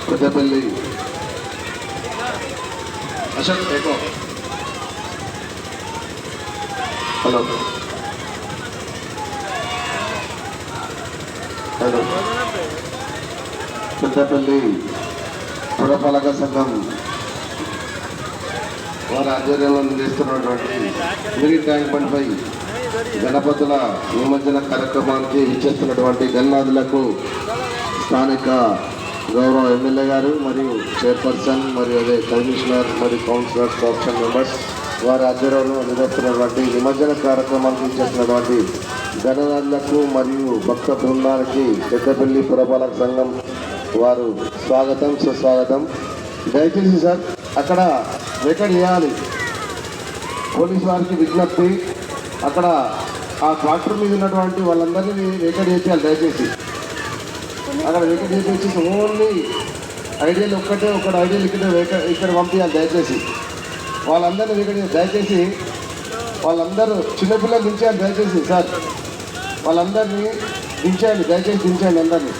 పెద్దపల్లి అశోక్ ఏకో hello hello Peddapalli పురపాలక సంఘం వారి ఆధ్వర్యంలో నిర్వహిస్తున్నటువంటి మినీ ట్యాంక్ బండ్పై గణపతుల నిమజ్జన కార్యక్రమానికి ఇచ్చేస్తున్నటువంటి గణనాథులకు స్థానిక గౌరవ ఎమ్మెల్యే గారు మరియు చైర్పర్సన్ మరియు అదే కమిషనర్ మరియు కౌన్సిలర్స్ ఆప్షన్ మెంబర్స్ వారి ఆధ్వర్యంలో నిర్వహిస్తున్నటువంటి నిమజ్జన కార్యక్రమానికి ఇచ్చేస్తున్నటువంటి గణనాథులకు మరియు భక్త బృందానికి పెద్దపల్లి పురపాలక సంఘం వారు స్వాగతం సుస్వాగతం. దయచేసి సార్ అక్కడ రికార్డ్ చేయాలి. పోలీసు వారికి విజ్ఞప్తి, అక్కడ ఆ ట్రాక్టర్ మీద ఉన్నటువంటి వాళ్ళందరినీ రికార్డ్ చేయాలి. దయచేసి అక్కడ రికార్డ్ చేసేసి ఓన్లీ ఐడియల్ ఒకటి ఐడియల్ ఇక్కడ పంపించాలి. దయచేసి వాళ్ళందరినీ రికార్డ్ దయచేసి వాళ్ళందరూ చిన్నపిల్లలు దించాలి. దయచేసి సార్ వాళ్ళందరినీ దించండి. దయచేసి దించండి అందరినీ.